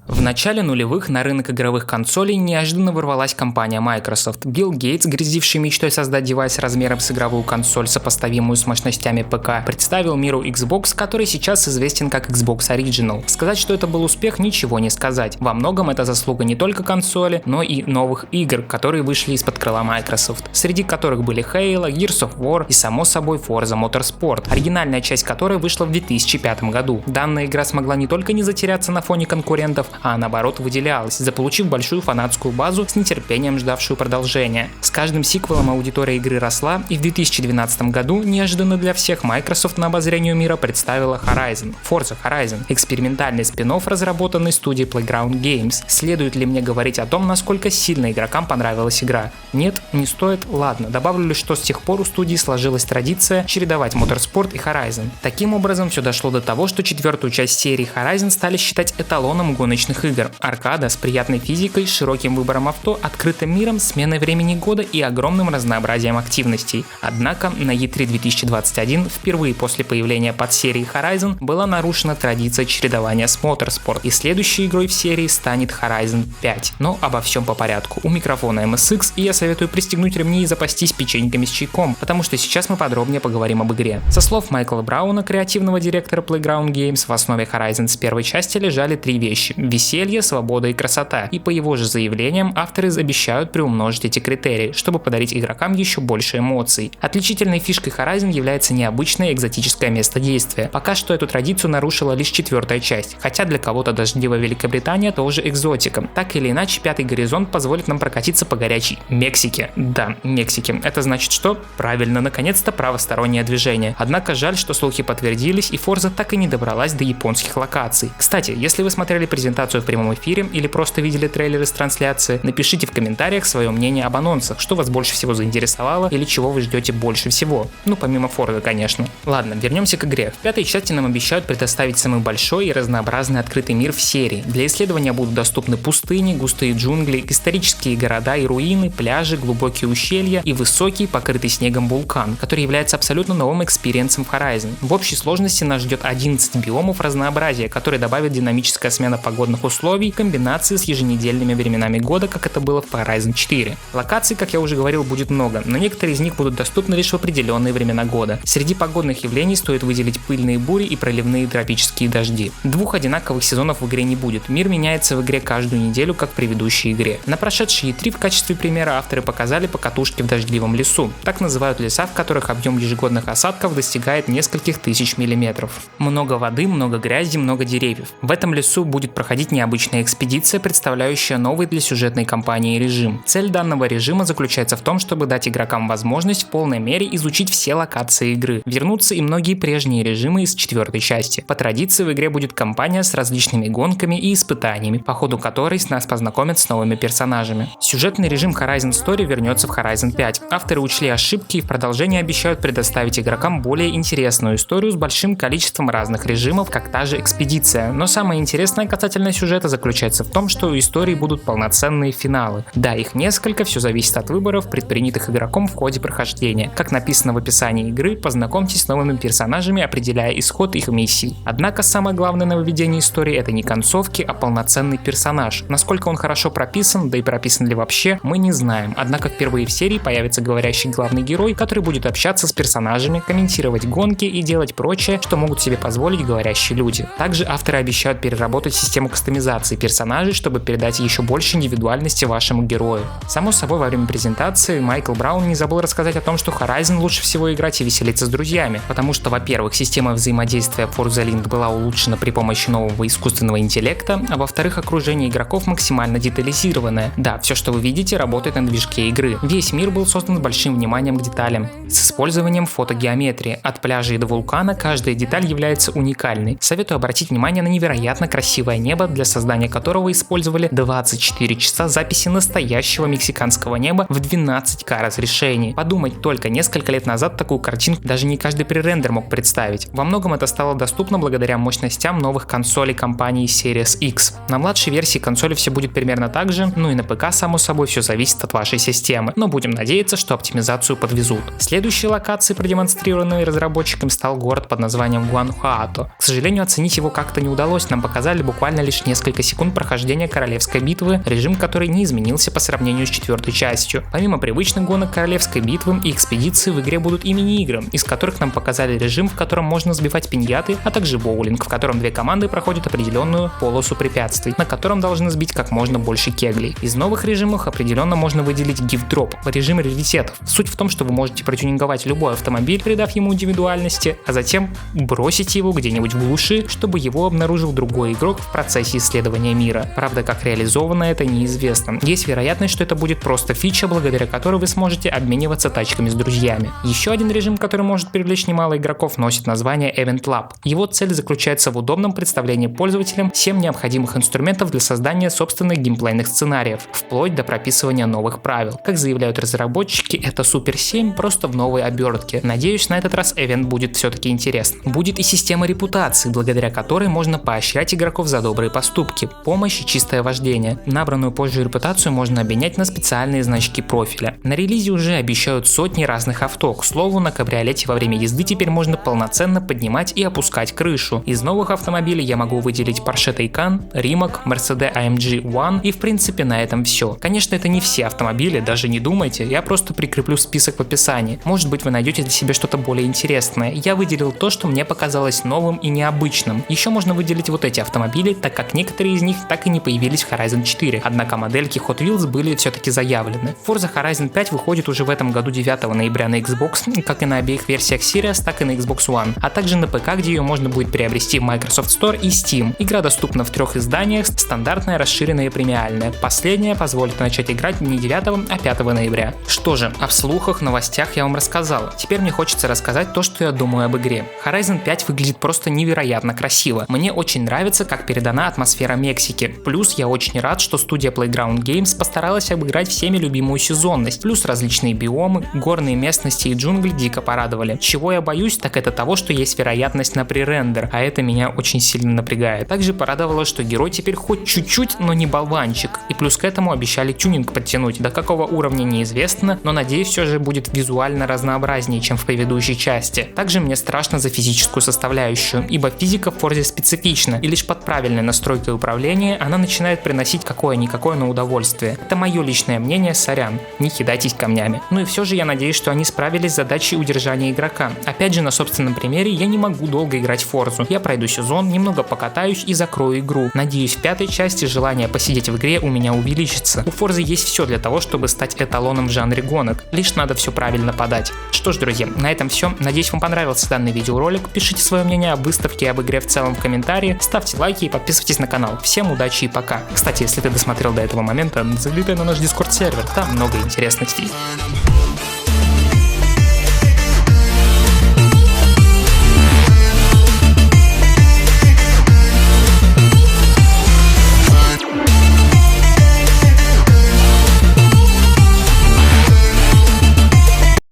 В начале нулевых на рынок игровых консолей неожиданно ворвалась компания Microsoft. Билл Гейтс, грезивший мечтой создать девайс размером с игровую консоль, сопоставимую с мощностями ПК, представил миру Xbox, который сейчас известен как Xbox Original. Сказать, что это был успех, ничего не сказать. Во многом это заслуга не только консоли, но и новых игр, которые вышли из-под крыла Microsoft, среди которых были Halo, Gears of War и, само собой, Forza Motorsport, оригинальная часть которой вышла в 2005 году. Данная игра смогла не только не затеряться на фоне конкурентов, а наоборот выделялась, заполучив большую фанатскую базу, с нетерпением ждавшую продолжения. С каждым сиквелом аудитория игры росла, и в 2012 году, неожиданно для всех, Microsoft на обозрению мира представила Forza Horizon, экспериментальный спин-офф, разработанный студией Playground Games. Следует ли мне говорить о том, насколько сильно игрокам понравилась игра? Нет, не стоит? Ладно, добавлю лишь, что с тех пор у студии сложилась традиция чередовать Motorsport и Horizon. Таким образом, все дошло до того, что четвертую часть серии Horizon стали считать эталоном гоночных игр. Аркада с приятной физикой, широким выбором авто, открытым миром, сменой времени года и огромным разнообразием активностей. Однако на E3 2021 впервые после появления подсерии Horizon была нарушена традиция чередования с Motorsport, и следующей игрой в серии станет Horizon 5. Но обо всем по порядку. У микрофона MSX, и я советую пристегнуть ремни и запастись печеньками с чайком, потому что сейчас мы подробнее поговорим об игре. Со слов Майкла Брауна, креативного директора Playground Games, в основе Horizon с первой части лежали три вещи: веселье, свобода и красота. И по его же заявлениям, авторы обещают приумножить эти критерии, чтобы подарить игрокам еще больше эмоций. Отличительной фишкой Horizon является необычное экзотическое место действия. Пока что эту традицию нарушила лишь четвертая часть, хотя для кого-то дождливая Великобритания тоже экзотика. Так или иначе, пятый горизонт позволит нам прокатиться по горячей Мексике. Да, Мексике. Это значит что? Правильно, наконец-то правостороннее движение. Однако жаль, что слухи подтвердились, и Forza так и не добралась до японских локаций. Кстати, если вы смотрели презентацию в прямом эфире или просто видели трейлеры с трансляции, напишите в комментариях свое мнение об анонсах, что вас больше всего заинтересовало или чего вы ждете больше всего. Ну, помимо Forza, конечно. Ладно, вернемся к игре. В пятой части нам обещают предоставить самый большой и разнообразный открытый мир в серии. Для исследования будут доступны пустыни, густые джунгли, исторические города и руины, пляжи, глубокие ущелья и высокий, покрытый снегом вулкан, который является абсолютно новым экспириенсом в Horizon. В общей сложности нас ждет 11 биомов разнообразия, которые добавят динамическая смена погодных условий, комбинации с еженедельными временами года, как это было в Horizon 4. Локаций, как я уже говорил, будет много, но некоторые из них будут доступны лишь в определенные времена года. Среди погодных явлений стоит выделить пыльные бури и проливные тропические дожди. Двух одинаковых сезонов в игре не будет, мир меняется в игре каждую неделю, как в предыдущей игре. На прошедшей E3 в качестве примера авторы показали покатушки в дождливом лесу. Так называют леса, в которых объем ежегодных осадков достигает нескольких тысяч миллиметров. Много воды, много грязи, много деревьев. В этом лесу будет проходить необычная экспедиция, представляющая новый для сюжетной кампании режим. Цель данного режима заключается в том, чтобы дать игрокам возможность в полной мере изучить все локации игры. Вернутся и многие прежние режимы из четвертой части. По традиции в игре будет кампания с различными гонками и испытаниями, по ходу которой нас познакомят с новыми персонажами. Сюжетный режим Horizon Story вернется в Horizon 5. Авторы учли ошибки и в продолжении обещают предоставить игрокам более интересную историю с большим количеством разных режимов, как та же экспедиция. Но самое интересное касательно сюжета заключается в том, что у истории будут полноценные финалы. Да, их несколько, все зависит от выборов, предпринятых игроком в ходе прохождения. Как написано в описании игры, познакомьтесь с новыми персонажами, определяя исход их миссий. Однако самое главное нововведение истории — это не концовки, а полноценный персонаж. Насколько он хорошо прописан, да и прописан ли вообще, мы не знаем. Однако впервые в серии появится говорящий главный герой, который будет общаться с персонажами, комментировать гонки и делать прочее, что могут себе позволить говорящие люди. Также авторы обещают переработать систему кастомизации персонажей, чтобы передать еще больше индивидуальности вашему герою. Само собой, во время презентации Майкл Браун не забыл рассказать о том, что Horizon лучше всего играть и веселиться с друзьями, потому что, во-первых, система взаимодействия Forza Link была улучшена при помощи нового искусственного интеллекта, а во-вторых, окружение игроков максимально детализированное. Да, все, что вы видите, работает на движке игры. Весь мир был создан с большим вниманием к деталям, с использованием фотогеометрии. От пляжей до вулкана каждая деталь является уникальной. Советую обратить внимание на невероятно красивое небо, для создания которого использовали 24 часа записи настоящего мексиканского неба в 12К разрешении. Подумать только, несколько лет назад такую картинку даже не каждый пререндер мог представить. Во многом это стало доступно благодаря мощностям новых консолей компании Series X. На младшей версии консоли все будет примерно так же, ну и на ПК, само собой, все зависит от вашей системы, но будем надеяться, что оптимизацию подвезут. Следующей локацией, продемонстрированной разработчиками, стал город под названием Гуанахуато. К сожалению, оценить его как-то не удалось, нам показали буквально лишь несколько несколько секунд прохождения королевской битвы, режим который не изменился по сравнению с 4-й частью. Помимо привычных гонок королевской битвы и экспедиции в игре будут и мини-игры, из которых нам показали режим, в котором можно сбивать пиньяты, а также боулинг, в котором две команды проходят определенную полосу препятствий, на котором должны сбить как можно больше кеглей. Из новых режимов определенно можно выделить Gift Drop, режим раритетов. Суть в том, что вы можете протюнинговать любой автомобиль, придав ему индивидуальности, а затем бросить его где-нибудь в глуши, чтобы его обнаружил другой игрок в процессе исследования мира. Правда, как реализовано это неизвестно. Есть вероятность, что это будет просто фича, благодаря которой вы сможете обмениваться тачками с друзьями. Еще один режим, который может привлечь немало игроков, носит название Event Lab. Его цель заключается в удобном представлении пользователям всем необходимых инструментов для создания собственных геймплейных сценариев, вплоть до прописывания новых правил. Как заявляют разработчики, это Super 7 просто в новой обертке. Надеюсь, на этот раз эвент будет все-таки интересен. Будет и система репутации, благодаря которой можно поощрять игроков за добрые поступки, помощь и чистое вождение. Набранную позже репутацию можно обменять на специальные значки профиля. На релизе уже обещают сотни разных авто. К слову, на кабриолете во время езды теперь можно полноценно поднимать и опускать крышу. Из новых автомобилей я могу выделить Porsche Taycan, Rimac, Mercedes AMG One и в принципе на этом все. Конечно, это не все автомобили, даже не думайте, я просто прикреплю список в описании. Может быть, вы найдете для себя что-то более интересное. Я выделил то, что мне показалось новым и необычным. Еще можно выделить вот эти автомобили, так как некоторые из них так и не появились в Horizon 4, однако модельки Hot Wheels были все-таки заявлены. Forza Horizon 5 выходит уже в этом году 9 ноября на Xbox, как и на обеих версиях Series, так и на Xbox One, а также на ПК, где ее можно будет приобрести в Microsoft Store и Steam. Игра доступна в 3 изданиях, стандартная, расширенная и премиальная. Последняя позволит начать играть не 9, а 5 ноября. Что же, о слухах, новостях я вам рассказал. Теперь мне хочется рассказать то, что я думаю об игре. Horizon 5 выглядит просто невероятно красиво. Мне очень нравится, как передана атмосфера Мексики. Плюс я очень рад, что студия Playground Games постаралась обыграть всеми любимую сезонность. Плюс различные биомы, горные местности и джунгли дико порадовали. Чего я боюсь, так это того, что есть вероятность на пререндер, а это меня очень сильно напрягает. Также порадовало, что герой теперь хоть чуть-чуть, но не болванчик. И плюс к этому обещали тюнинг подтянуть. До какого уровня неизвестно, но надеюсь, все же будет визуально разнообразнее, чем в предыдущей части. Также мне страшно за физическую составляющую, ибо физика в Forza специфична, и лишь под правильной настройкой управления она начинает приносить какое-никакое, но удовольствие. Это мое личное мнение, сорян, не кидайтесь камнями. Ну и все же я надеюсь, что они справились с задачей удержания игрока. Опять же, на собственном примере я не могу долго играть в Forza. Я пройду сезон, немного покатаюсь и закрою игру. Надеюсь, в 5 части желание посидеть в игре у меня увеличится. У Forza есть все для того, чтобы стать эталоном в жанре гонок. Лишь надо все правильно подать. Что ж, друзья, на этом все. Надеюсь, вам понравился данный видеоролик. Пишите свое мнение об выставке и об игре в целом в комментарии. Ставьте лайки и подписывайтесь на канал. Всем удачи и пока. Кстати, если ты досмотрел до этого момента, залетай на наш Discord сервер. Там много интересностей.